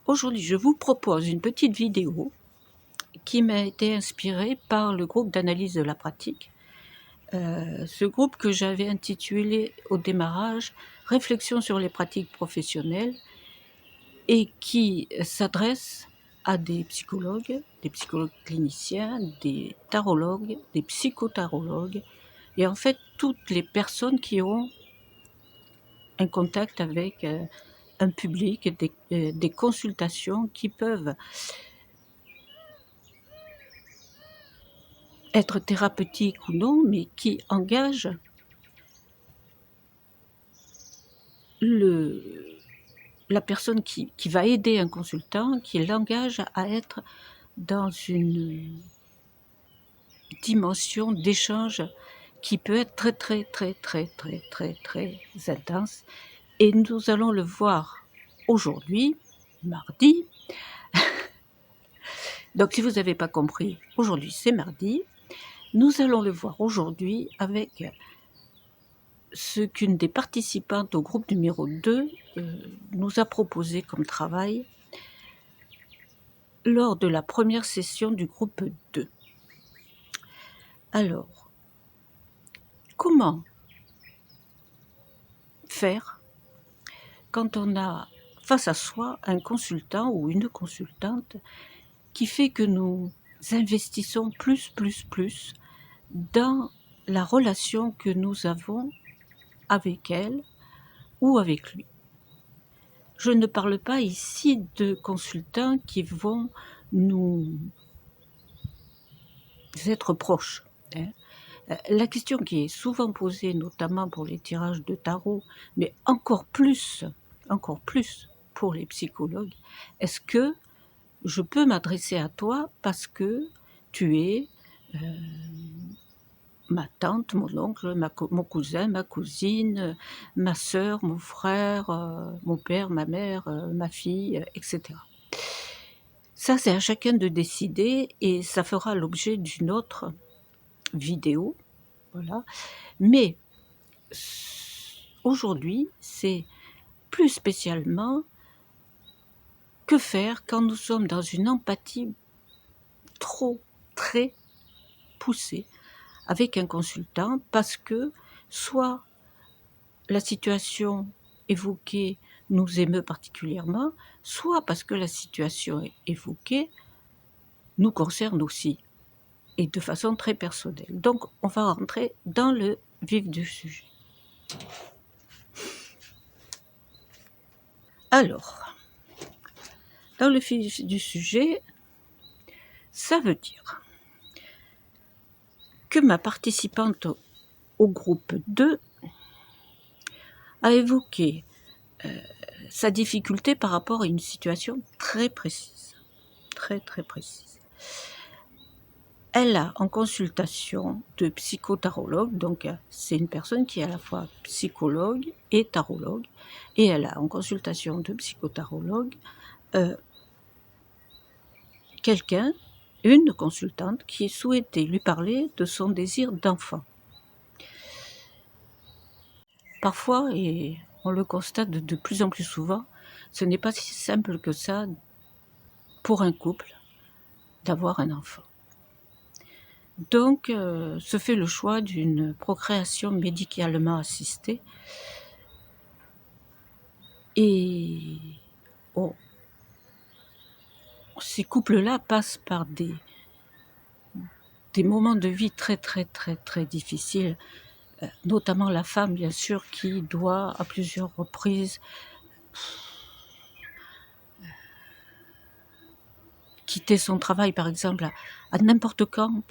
Aujourd'hui, je vous propose une petite vidéo qui m'a été inspirée par le groupe d'analyse de la pratique. Ce groupe que j'avais intitulé au démarrage Réflexion sur les pratiques professionnelles et qui s'adresse à des psychologues cliniciens, des tarologues, des psychotarologues et en fait toutes les personnes qui ont un contact avec un public, des consultations qui peuvent être thérapeutique ou non, mais qui engage la personne qui va aider un consultant, qui l'engage à être dans une dimension d'échange qui peut être très, très, très, très, très, très, très intense. Et nous allons le voir aujourd'hui, mardi. Donc, si vous n'avez pas compris, aujourd'hui, c'est mardi. Nous allons le voir aujourd'hui avec ce qu'une des participantes au groupe numéro 2 nous a proposé comme travail lors de la première session du groupe 2. Alors, comment faire quand on a face à soi un consultant ou une consultante qui fait que nous investissons plus dans la relation que nous avons avec elle ou avec lui. Je ne parle pas ici de consultants qui vont nous être proches. Hein. La question qui est souvent posée, notamment pour les tirages de tarot, mais encore plus pour les psychologues, est-ce que je peux m'adresser à toi parce que tu es ma tante, mon oncle, mon cousin, ma cousine, ma sœur, mon frère, mon père, ma mère, ma fille, etc. Ça, c'est à chacun de décider et ça fera l'objet d'une autre vidéo. Voilà. Mais aujourd'hui, c'est plus spécialement que faire quand nous sommes dans une empathie très poussée avec un consultant parce que soit la situation évoquée nous émeut particulièrement, soit parce que la situation évoquée nous concerne aussi et de façon très personnelle. Donc, on va rentrer dans le vif du sujet. Alors, dans le vif du sujet, ça veut dire que ma participante au groupe 2 a évoqué sa difficulté par rapport à une situation très précise. Très précise. Elle a en consultation de psychotarologue, donc c'est une personne qui est à la fois psychologue et tarologue, et elle a en consultation de psychotarologue une consultante qui souhaitait lui parler de son désir d'enfant. Parfois, et on le constate de plus en plus souvent, ce n'est pas si simple que ça pour un couple d'avoir un enfant. Donc, se fait le choix d'une procréation médicalement assistée. Et ces couples-là passent par des moments de vie très difficiles, notamment la femme, bien sûr, qui doit à plusieurs reprises quitter son travail, par exemple, à n'importe quand,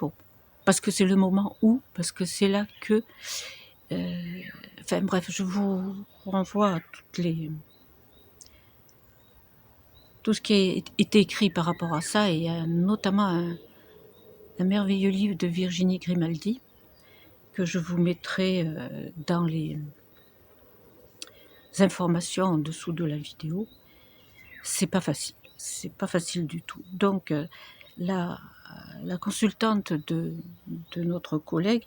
parce que c'est le moment où, parce que c'est là que... enfin bref, je vous renvoie à tout ce qui a été écrit par rapport à ça, et notamment un merveilleux livre de Virginie Grimaldi, que je vous mettrai dans les informations en dessous de la vidéo. C'est pas facile du tout. Donc la consultante de notre collègue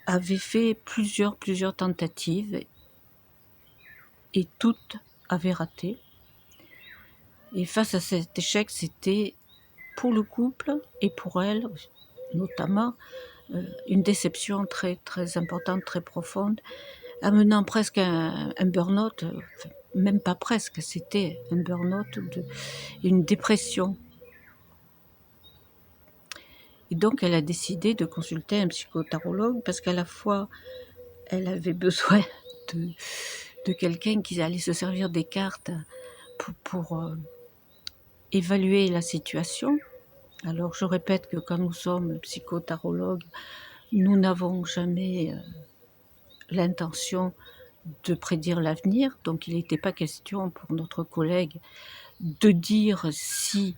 avait fait plusieurs tentatives et toutes avaient raté. Et face à cet échec, c'était pour le couple et pour elle notamment une déception très, très importante, très profonde, amenant presque un burn-out, enfin, même pas presque, c'était un burn-out, une dépression. Et donc elle a décidé de consulter un psychotarologue parce qu'à la fois elle avait besoin de, de quelqu'un qui allait se servir des cartes pour évaluer la situation. Alors je répète que quand nous sommes psychotarologues, nous n'avons jamais l'intention de prédire l'avenir, donc il n'était pas question pour notre collègue de dire si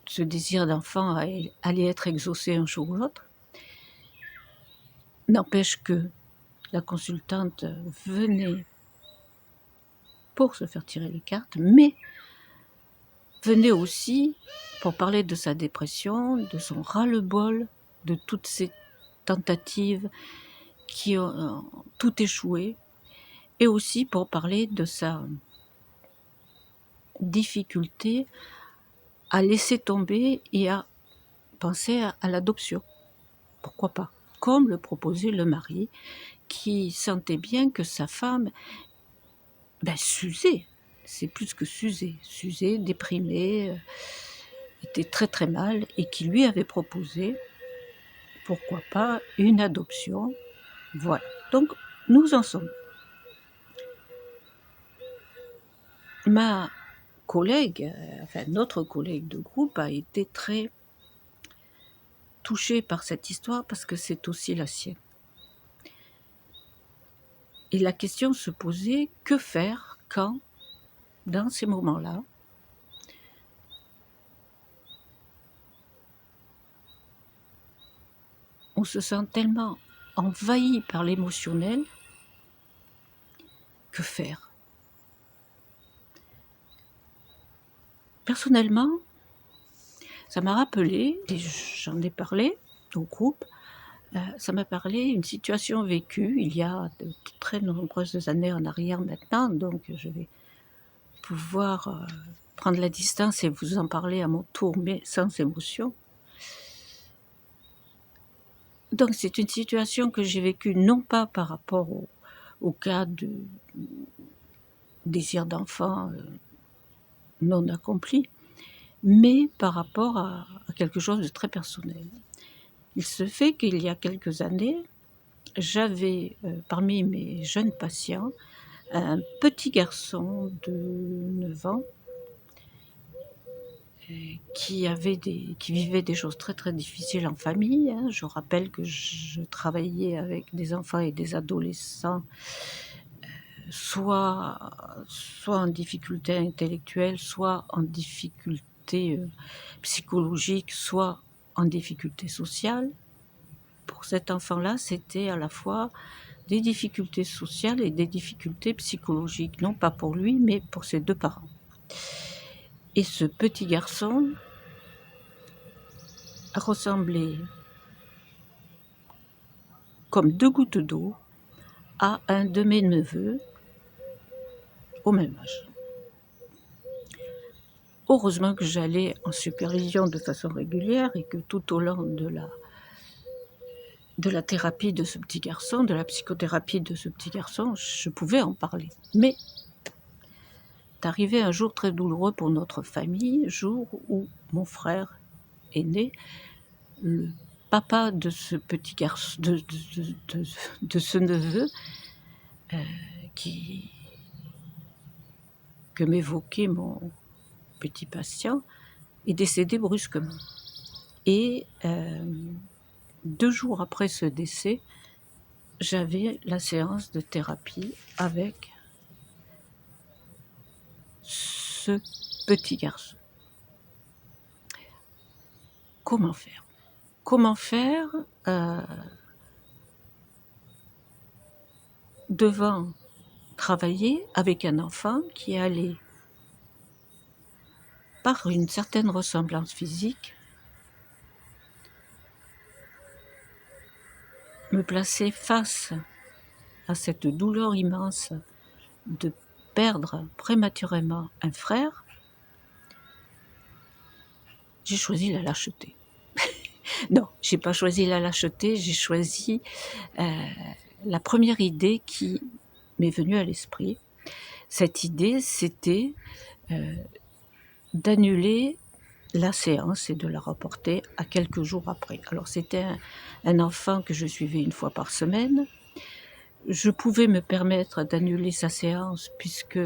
ce désir d'enfant allait être exaucé un jour ou l'autre. N'empêche que la consultante venait pour se faire tirer les cartes, mais venait aussi pour parler de sa dépression, de son ras-le-bol, de toutes ces tentatives qui ont tout échoué, et aussi pour parler de sa difficulté à laisser tomber et à penser à l'adoption. Pourquoi pas? Comme le proposait le mari, qui sentait bien que sa femme s'usait. C'est plus que s'usait, déprimée, était très très mal, et qui lui avait proposé, pourquoi pas, une adoption. Voilà. Donc, nous en sommes. Ma collègue, enfin notre collègue de groupe a été très touchée par cette histoire parce que c'est aussi la sienne. Et la question se posait, que faire quand, dans ces moments-là, on se sent tellement envahi par l'émotionnel, que faire? Personnellement, ça m'a rappelé, et j'en ai parlé au groupe, ça m'a parlé une situation vécue il y a de très nombreuses années en arrière maintenant, donc je vais pouvoir prendre la distance et vous en parler à mon tour, mais sans émotion. Donc c'est une situation que j'ai vécue non pas par rapport au cas de désir d'enfant non accompli, mais par rapport à quelque chose de très personnel. Il se fait qu'il y a quelques années, j'avais parmi mes jeunes patients un petit garçon de 9 ans qui vivait des choses très très difficiles en famille. Hein. Je rappelle que je travaillais avec des enfants et des adolescents soit en difficulté intellectuelle, soit en difficulté psychologique, soit en difficulté sociale. Pour cet enfant-là, c'était à la fois des difficultés sociales et des difficultés psychologiques, non pas pour lui, mais pour ses deux parents. Et ce petit garçon ressemblait comme deux gouttes d'eau à un de mes neveux au même âge. Heureusement que j'allais en supervision de façon régulière et que tout au long de la thérapie de ce petit garçon, de la psychothérapie de ce petit garçon, je pouvais en parler. Mais est arrivé un jour très douloureux pour notre famille, jour où mon frère aîné, le papa de ce petit garçon, de ce neveu, que m'évoquait mon petit patient, est décédé brusquement. Et 2 jours après ce décès, j'avais la séance de thérapie avec ce petit garçon. Comment faire? Comment faire devant travailler avec un enfant qui allait, par une certaine ressemblance physique, me placer face à cette douleur immense de perdre prématurément un frère, j'ai choisi la lâcheté. Non, j'ai pas choisi la lâcheté, j'ai choisi la première idée qui m'est venue à l'esprit. Cette idée, c'était d'annuler la séance et de la reporter à quelques jours après. Alors c'était un enfant que je suivais une fois par semaine. Je pouvais me permettre d'annuler sa séance puisque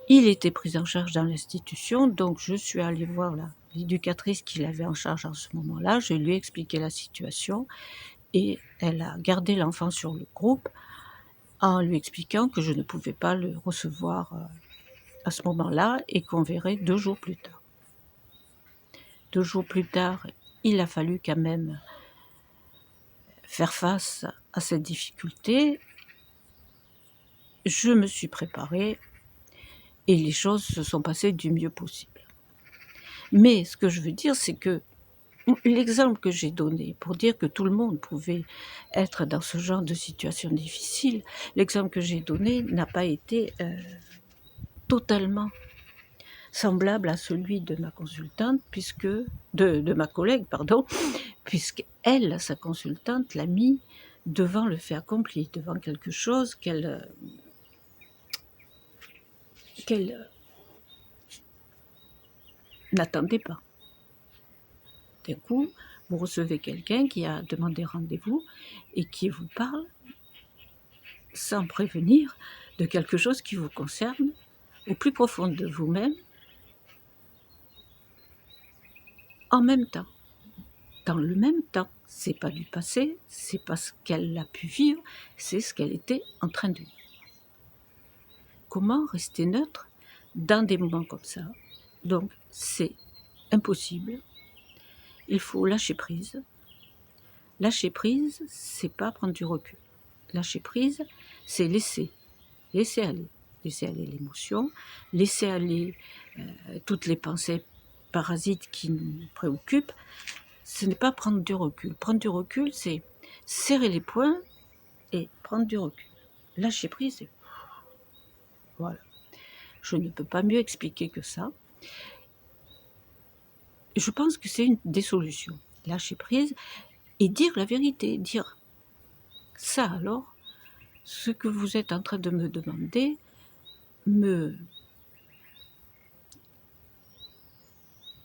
il était pris en charge dans l'institution, donc je suis allée voir l'éducatrice qui l'avait en charge en ce moment-là. Je lui ai expliqué la situation et elle a gardé l'enfant sur le groupe en lui expliquant que je ne pouvais pas le recevoir à ce moment-là et qu'on verrait 2 jours plus tard. 2 jours plus tard, il a fallu quand même faire face à cette difficulté. Je me suis préparée et les choses se sont passées du mieux possible. Mais ce que je veux dire, c'est que l'exemple que j'ai donné pour dire que tout le monde pouvait être dans ce genre de situation difficile, l'exemple que j'ai donné n'a pas été totalement semblable à celui de ma consultante, puisque de ma collègue, pardon, puisqu'elle, sa consultante, l'a mis devant le fait accompli, devant quelque chose qu'elle n'attendait pas. D'un coup, vous recevez quelqu'un qui a demandé rendez-vous et qui vous parle sans prévenir de quelque chose qui vous concerne au plus profond de vous-même en même temps. Dans le même temps, c'est pas du passé, c'est pas ce qu'elle a pu vivre, c'est ce qu'elle était en train de vivre. Comment rester neutre dans des moments comme ça? Donc, c'est impossible. Il faut lâcher prise. Lâcher prise, c'est pas prendre du recul. Lâcher prise, c'est laisser aller. Laisser aller l'émotion, laisser aller toutes les pensées parasites qui nous préoccupent. Ce n'est pas prendre du recul. Prendre du recul, c'est serrer les poings et prendre du recul. Lâcher prise, c'est... Voilà. Je ne peux pas mieux expliquer que ça. Je pense que c'est une des solutions. Lâcher prise et dire la vérité. Dire ça alors, ce que vous êtes en train de me demander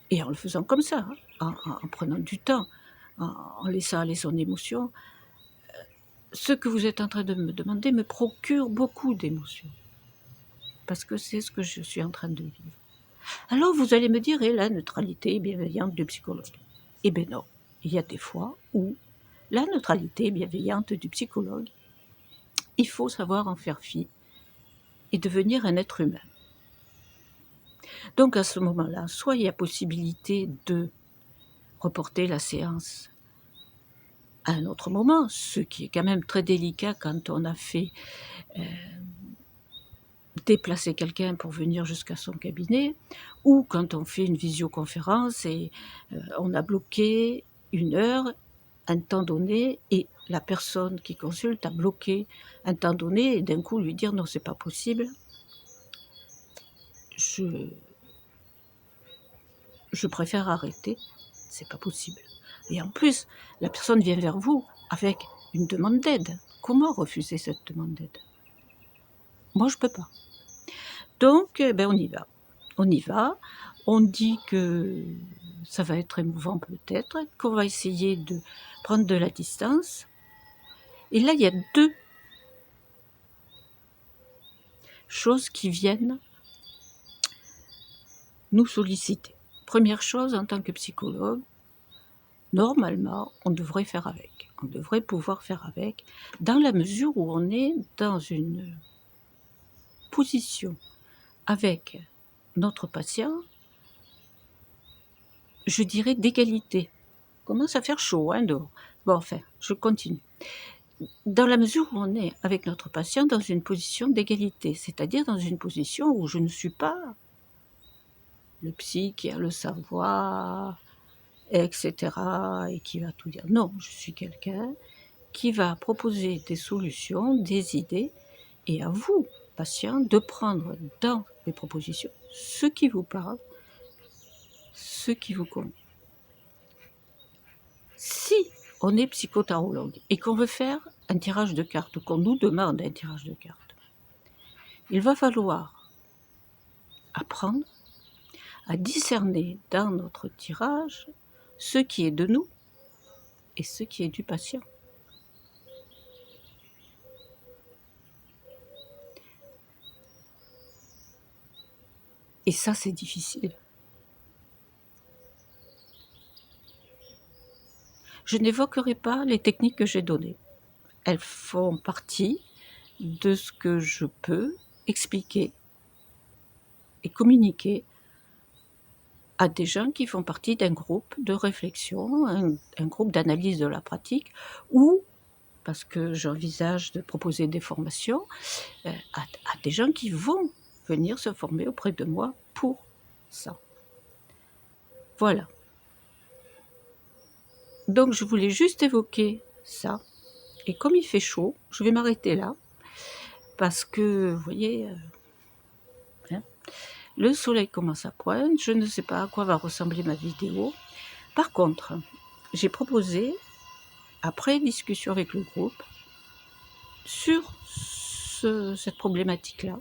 Et en le faisant comme ça, en prenant du temps, en laissant aller son émotion, ce que vous êtes en train de me demander me procure beaucoup d'émotions. Parce que c'est ce que je suis en train de vivre. Alors vous allez me dire, la neutralité bienveillante du psychologue. Eh bien non, il y a des fois où la neutralité bienveillante du psychologue, il faut savoir en faire fi et devenir un être humain. Donc à ce moment-là, soit il y a possibilité de reporter la séance à un autre moment, ce qui est quand même très délicat quand on a fait déplacer quelqu'un pour venir jusqu'à son cabinet, ou quand on fait une visioconférence et on a bloqué 1 heure, un temps donné, et la personne qui consulte a bloqué un temps donné, et d'un coup lui dire non, c'est pas possible. Je préfère arrêter, c'est pas possible. Et en plus, la personne vient vers vous avec une demande d'aide. Comment refuser cette demande d'aide? Moi, je peux pas. Donc, on y va. On y va. On dit que ça va être émouvant peut-être, qu'on va essayer de prendre de la distance. Et là, il y a 2 choses qui viennent nous solliciter. Première chose, en tant que psychologue, normalement, on devrait faire avec. On devrait pouvoir faire avec, dans la mesure où on est dans une position avec notre patient, je dirais d'égalité. Commence à faire chaud, dehors. Bon, enfin, je continue. Dans la mesure où on est avec notre patient dans une position d'égalité, c'est-à-dire dans une position où je ne suis pas le psy qui a le savoir, etc., et qui va tout dire. Non, je suis quelqu'un qui va proposer des solutions, des idées, et à vous patient de prendre dans les propositions ce qui vous parle, ce qui vous convient. Si on est psychotarologue et qu'on veut faire un tirage de cartes, qu'on nous demande un tirage de cartes, il va falloir apprendre à discerner dans notre tirage ce qui est de nous et ce qui est du patient. Et ça, c'est difficile. Je n'évoquerai pas les techniques que j'ai données. Elles font partie de ce que je peux expliquer et communiquer à des gens qui font partie d'un groupe de réflexion, un groupe d'analyse de la pratique, ou, parce que j'envisage de proposer des formations, à des gens qui vont venir se former auprès de moi pour ça. Voilà. Donc je voulais juste évoquer ça. Et comme il fait chaud, je vais m'arrêter là, parce que, vous voyez, le soleil commence à poindre, je ne sais pas à quoi va ressembler ma vidéo. Par contre, j'ai proposé, après discussion avec le groupe, sur cette problématique-là,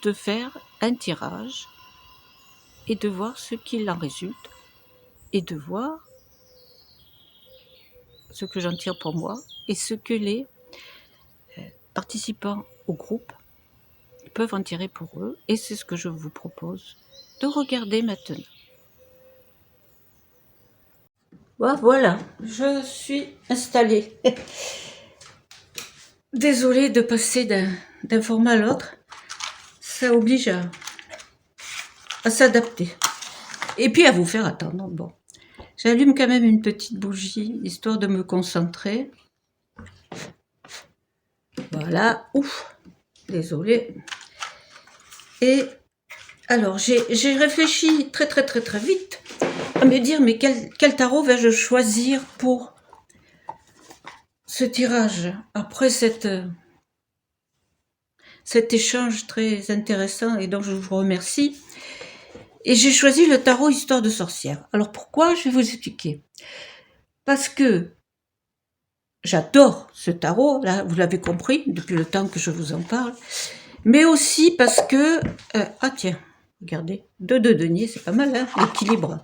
de faire un tirage et de voir ce qu'il en résulte et de voir ce que j'en tire pour moi et ce que les participants au groupe peuvent en tirer pour eux, et c'est ce que je vous propose de regarder maintenant. Voilà, je suis installée. Désolée de passer d'un format à l'autre, ça oblige à s'adapter. Et puis à vous faire attendre. Bon, j'allume quand même une petite bougie, histoire de me concentrer. Voilà, ouf, désolée. Et alors, j'ai réfléchi très vite à me dire, mais quel tarot vais-je choisir pour ce tirage, après cet échange très intéressant et dont je vous remercie. Et j'ai choisi le tarot Histoire de sorcière. Alors pourquoi? Je vais vous expliquer. Parce que j'adore ce tarot, là vous l'avez compris depuis le temps que je vous en parle, mais aussi parce que ah tiens, regardez, 2 de denier, c'est pas mal, hein, l'équilibre.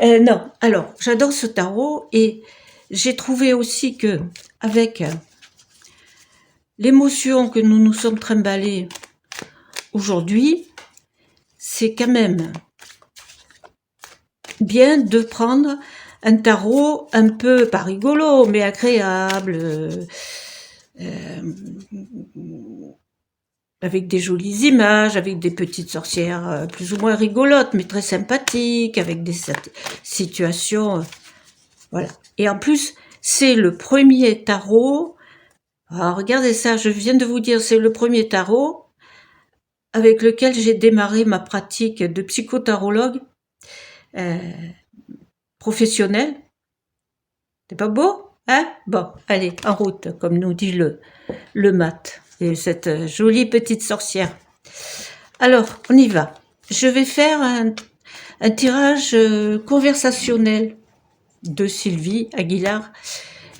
Non, alors j'adore ce tarot et j'ai trouvé aussi que avec l'émotion que nous nous sommes trimballés aujourd'hui, c'est quand même bien de prendre un tarot un peu, pas rigolo, mais agréable, avec des jolies images, avec des petites sorcières plus ou moins rigolotes, mais très sympathiques, avec des situations, voilà. Et en plus, c'est le premier tarot, regardez ça, je viens de vous dire, c'est le premier tarot avec lequel j'ai démarré ma pratique de psychotarologue professionnelle. C'est pas beau, hein? Bon, allez, en route, comme nous dit le mat, et cette jolie petite sorcière. Alors, on y va. Je vais faire un tirage conversationnel de Sylvie Aguilar,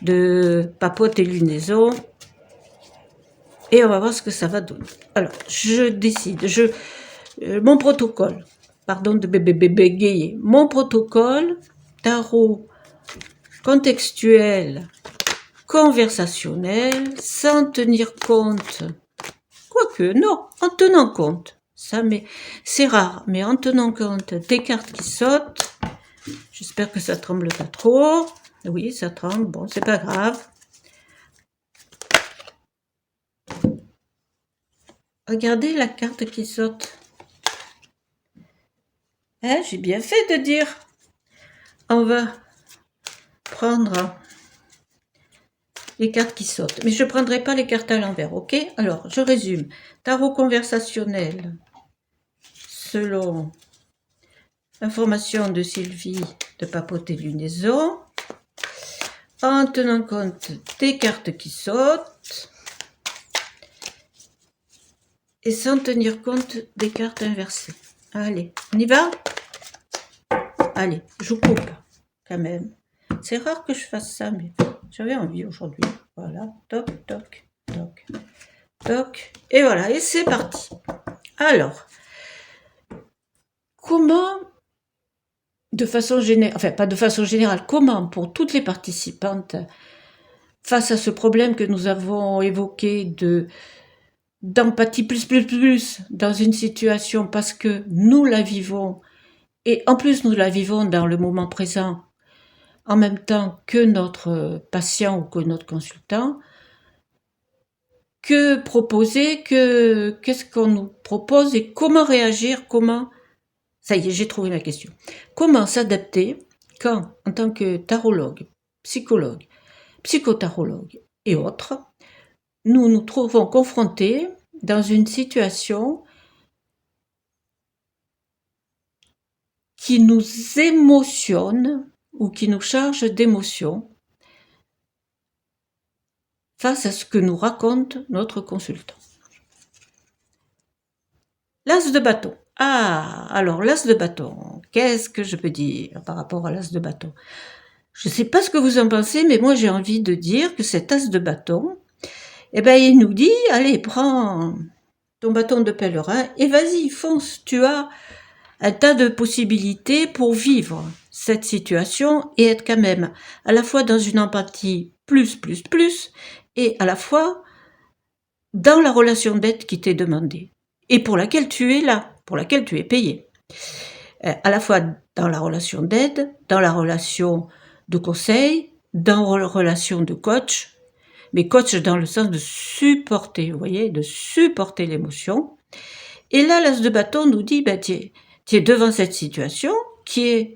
de Papote et Lunaison, et on va voir ce que ça va donner. Alors, je décide, mon protocole, pardon de bégayer, mon protocole, tarot contextuel, conversationnel, sans tenir compte, quoique, non, en tenant compte, ça, mais c'est rare, mais en tenant compte des cartes qui sautent, j'espère que ça tremble pas trop, oui, ça tremble, bon, c'est pas grave. Regardez la carte qui saute. Hein, j'ai bien fait de dire. On va prendre les cartes qui sautent. Mais je ne prendrai pas les cartes à l'envers, ok? Alors, je résume. Tarot conversationnel, selon information de Sylvie de Papote et Lunaison, en tenant compte des cartes qui sautent. et sans tenir compte des cartes inversées. Allez, on y va? Allez, je coupe quand même. C'est rare que je fasse ça, mais j'avais envie aujourd'hui. Voilà, toc, toc, toc, toc. Et voilà, et c'est parti. Alors, comment, de façon générale, enfin pas de façon générale, comment pour toutes les participantes, face à ce problème que nous avons évoqué d'empathie plus dans une situation parce que nous la vivons et en plus nous la vivons dans le moment présent en même temps que notre patient ou que notre consultant, que proposer, qu'est-ce qu'on nous propose et comment réagir, ça y est, j'ai trouvé ma question. Comment s'adapter quand, en tant que tarologue, psychologue, psychotarologue et autres, nous nous trouvons confrontés dans une situation qui nous émotionne ou qui nous charge d'émotions face à ce que nous raconte notre consultant. L'as de bâton. Ah, alors l'as de bâton, qu'est-ce que je peux dire par rapport à l'as de bâton? Je ne sais pas ce que vous en pensez, mais moi j'ai envie de dire que cet as de bâton, eh ben il nous dit, allez, prends ton bâton de pèlerin et vas-y, fonce, tu as un tas de possibilités pour vivre cette situation et être quand même à la fois dans une empathie plus, et à la fois dans la relation d'aide qui t'est demandée et pour laquelle tu es là, pour laquelle tu es payé. À la fois dans la relation d'aide, dans la relation de conseil, dans la relation de coach, mais coach dans le sens de supporter, vous voyez, de supporter l'émotion. Et là, l'as de bâton nous dit, ben, tu es devant cette situation qui est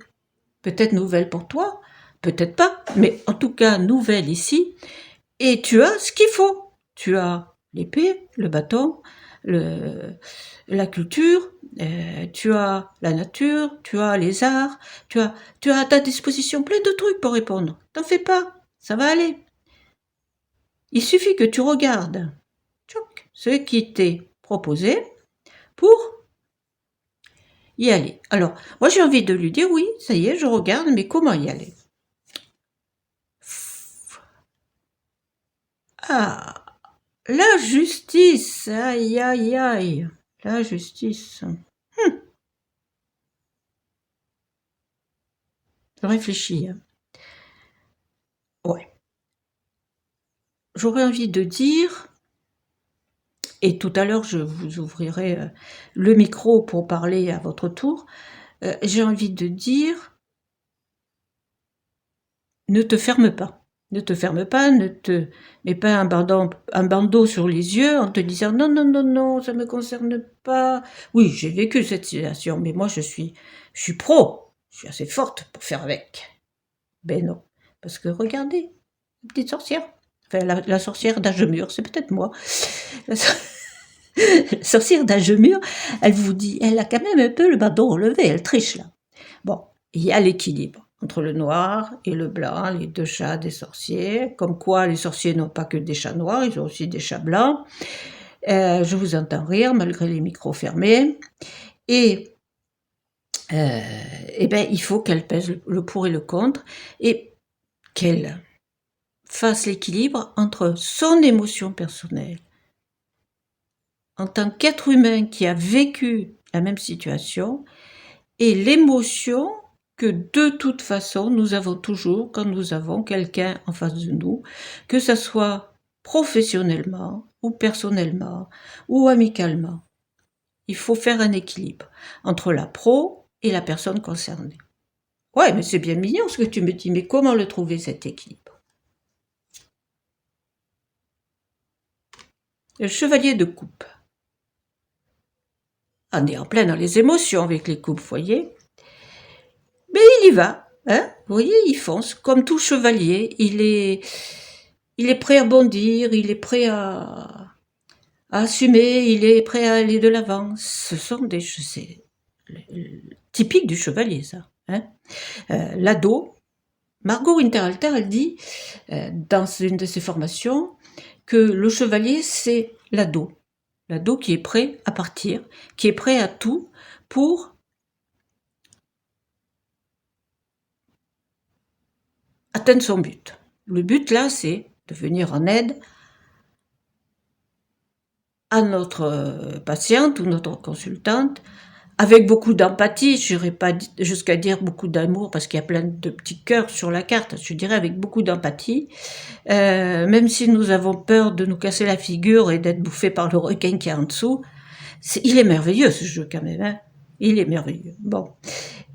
peut-être nouvelle pour toi, peut-être pas, mais en tout cas nouvelle ici, et tu as ce qu'il faut. Tu as l'épée, le bâton, la culture, tu as la nature, tu as les arts, tu as à ta disposition plein de trucs pour répondre. T'en fais pas, ça va aller. Il suffit que tu regardes ce qui t'est proposé pour y aller. Alors, moi j'ai envie de lui dire, oui, ça y est, je regarde, mais comment y aller? Ah, la justice, aïe, aïe, aïe, la justice. Je réfléchis. Ouais. J'aurais envie de dire, et tout à l'heure je vous ouvrirai le micro pour parler à votre tour, j'ai envie de dire, ne te ferme pas. Ne te ferme pas, ne te mets pas un bandeau sur les yeux en te disant non, non, non, non, ça me concerne pas. Oui, j'ai vécu cette situation, mais moi je suis pro, je suis assez forte pour faire avec. Ben non, parce que regardez, la petite sorcière, enfin la sorcière d'âge mûr, c'est peut-être moi. La sorcière d'âge mûr, elle vous dit, elle a quand même un peu le bandeau relevé, elle triche là. Bon, il y a l'équilibre entre le noir et le blanc, les deux chats des sorciers, comme quoi les sorciers n'ont pas que des chats noirs, ils ont aussi des chats blancs. Je vous entends rire malgré les micros fermés. Et ben, il faut qu'elle pèse le pour et le contre et qu'elle fasse l'équilibre entre son émotion personnelle en tant qu'être humain qui a vécu la même situation et l'émotion que de toute façon nous avons toujours quand nous avons quelqu'un en face de nous, que ce soit professionnellement ou personnellement ou amicalement. Il faut faire un équilibre entre la pro et la personne concernée. Ouais, mais c'est bien mignon ce que tu me dis, mais comment le trouver cet équilibre? Le chevalier de coupe. On est en plein dans les émotions avec les coupes, vous voyez. Mais il y va, hein, vous voyez, il fonce, comme tout chevalier, il est prêt à bondir, il est prêt à assumer, il est prêt à aller de l'avant. Ce sont des choses typiques du chevalier, ça. Hein. L'ado, Margot Winterhalter, elle dit, dans une de ses formations, que le chevalier, c'est l'ado l'ado qui est prêt à partir, qui est prêt à tout pour atteindre son but. Le but là, c'est de venir en aide à notre patiente ou notre consultante, avec beaucoup d'empathie, je n'irai pas jusqu'à dire beaucoup d'amour, parce qu'il y a plein de petits cœurs sur la carte, je dirais avec beaucoup d'empathie, même si nous avons peur de nous casser la figure et d'être bouffés par le requin qui est en dessous, il est merveilleux ce jeu quand même, hein, il est merveilleux. Bon,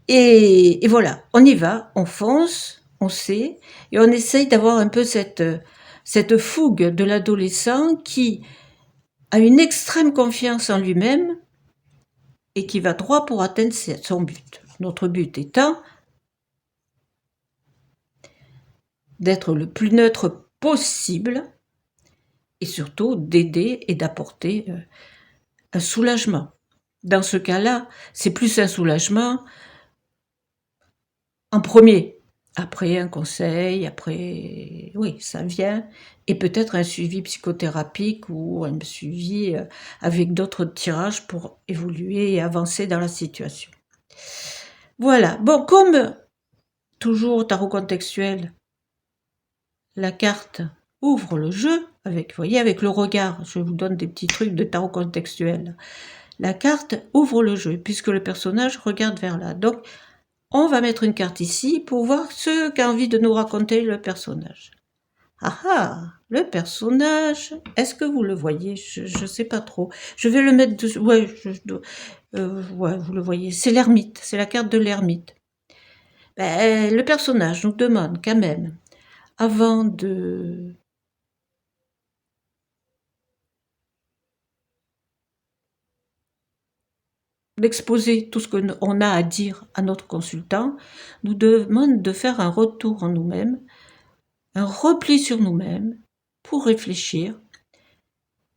et voilà, on y va, on fonce, on sait, et on essaye d'avoir un peu cette fougue de l'adolescent qui a une extrême confiance en lui-même et qui va droit pour atteindre son but. Notre but étant d'être le plus neutre possible et surtout d'aider et d'apporter un soulagement. Dans ce cas-là, c'est plus un soulagement en premier. Après un conseil, après, oui, ça vient, et peut-être un suivi psychothérapique ou un suivi avec d'autres tirages pour évoluer et avancer dans la situation. Voilà, bon, comme toujours tarot contextuel, la carte ouvre le jeu, avec, vous voyez, avec le regard, je vous donne des petits trucs de tarot contextuel. La carte ouvre le jeu, puisque le personnage regarde vers là. Donc, on va mettre une carte ici pour voir ce qu'a envie de nous raconter le personnage. Ah ah, le personnage, est-ce que vous le voyez? Je sais pas trop. Je vais le mettre dessus. Ouais, ouais, vous le voyez. C'est l'ermite, c'est la carte de l'ermite. Ben, le personnage nous demande quand même, avant d'exposer tout ce qu'on a à dire à notre consultant, nous demande de faire un retour en nous-mêmes, un repli sur nous-mêmes pour réfléchir.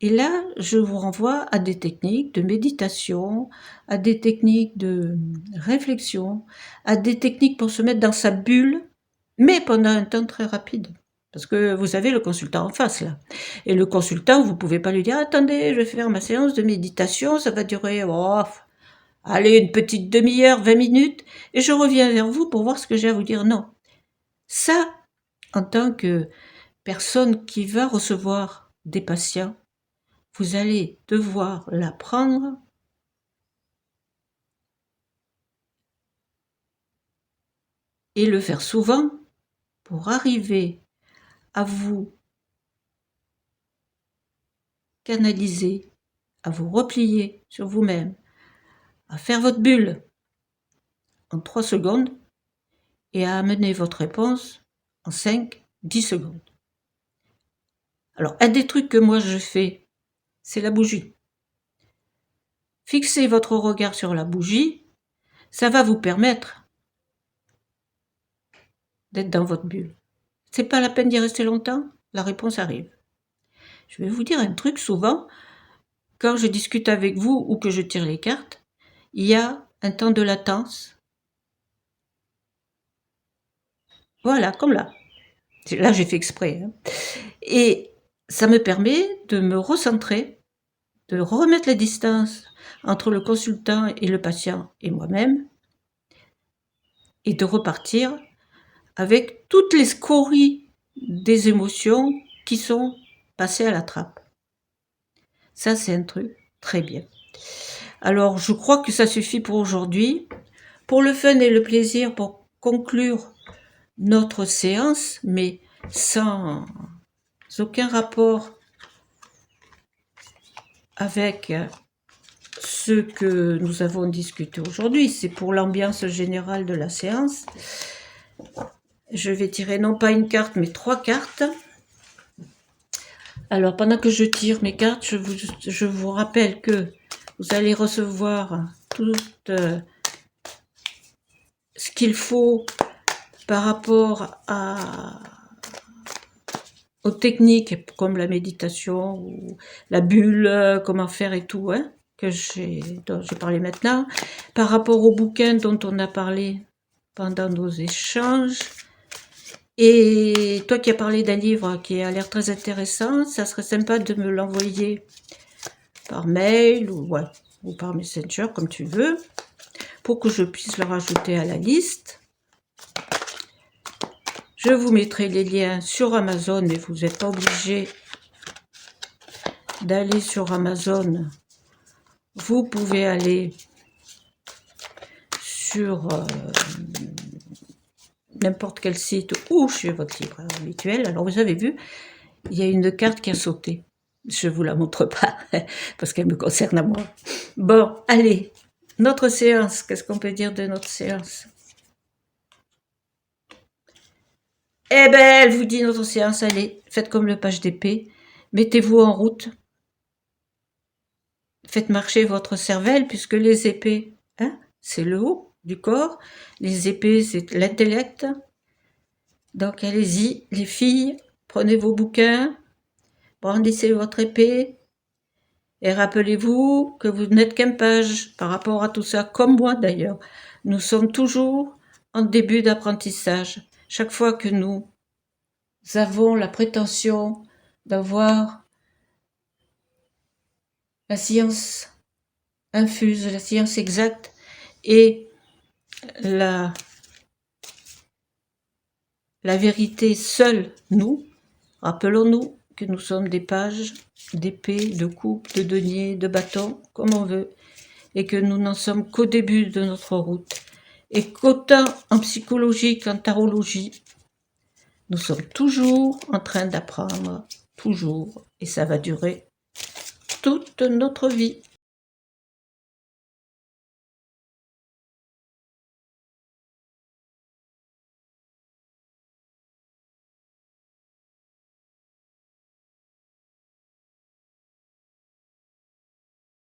Et là, je vous renvoie à des techniques de méditation, à des techniques de réflexion, à des techniques pour se mettre dans sa bulle, mais pendant un temps très rapide. Parce que vous avez le consultant en face, là. Et le consultant, vous pouvez pas lui dire « Attendez, je vais faire ma séance de méditation, ça va durer... Oh, allez, une petite demi-heure, 20 minutes, et je reviens vers vous pour voir ce que j'ai à vous dire. » Non. Ça, en tant que personne qui va recevoir des patients, vous allez devoir l'apprendre et le faire souvent pour arriver à vous canaliser, à vous replier sur vous-même, à faire votre bulle en 3 secondes et à amener votre réponse en 5, 10 secondes. Alors, un des trucs que moi je fais, c'est la bougie. Fixez votre regard sur la bougie, ça va vous permettre d'être dans votre bulle. C'est pas la peine d'y rester longtemps, la réponse arrive. Je vais vous dire un truc, souvent, quand je discute avec vous ou que je tire les cartes, il y a un temps de latence. Voilà, comme là. Là, j'ai fait exprès. Hein. Et ça me permet de me recentrer, de remettre la distance entre le consultant et le patient et moi-même, et de repartir avec toutes les scories des émotions qui sont passées à la trappe. Ça, c'est un truc très bien. Alors, je crois que ça suffit pour aujourd'hui. Pour le fun et le plaisir, pour conclure notre séance, mais sans aucun rapport avec ce que nous avons discuté aujourd'hui, c'est pour l'ambiance générale de la séance. Je vais tirer non pas une carte, mais 3 cartes. Alors, pendant que je tire mes cartes, je vous rappelle que vous allez recevoir tout ce qu'il faut par rapport aux techniques comme la méditation ou la bulle, comment faire et tout, hein, dont j'ai parlé maintenant, par rapport au bouquin dont on a parlé pendant nos échanges. Et toi qui as parlé d'un livre qui a l'air très intéressant, ça serait sympa de me l'envoyer par mail ou par Messenger, comme tu veux, pour que je puisse le rajouter à la liste. Je vous mettrai les liens sur Amazon, mais vous n'êtes pas obligé d'aller sur Amazon. Vous pouvez aller sur n'importe quel site ou chez votre libraire habituel. Alors vous avez vu, il y a une carte qui a sauté. Je ne vous la montre pas parce qu'elle me concerne à moi. Bon, allez, notre séance. Qu'est-ce qu'on peut dire de notre séance? Eh ben, elle vous dit notre séance, allez, faites comme le page d'épée, mettez-vous en route, faites marcher votre cervelle, puisque les épées, hein, c'est le haut du corps, les épées, c'est l'intellect. Donc allez-y, les filles, prenez vos bouquins, brandissez votre épée, et rappelez-vous que vous n'êtes qu'un page par rapport à tout ça, comme moi d'ailleurs. Nous sommes toujours en début d'apprentissage. Chaque fois que nous avons la prétention d'avoir la science infuse, la science exacte et la vérité seule, nous, rappelons-nous que nous sommes des pages, d'épées, de coupes, de deniers, de bâtons, comme on veut, et que nous n'en sommes qu'au début de notre route, et qu'autant en psychologie qu'en tarologie, nous sommes toujours en train d'apprendre, toujours, et ça va durer toute notre vie.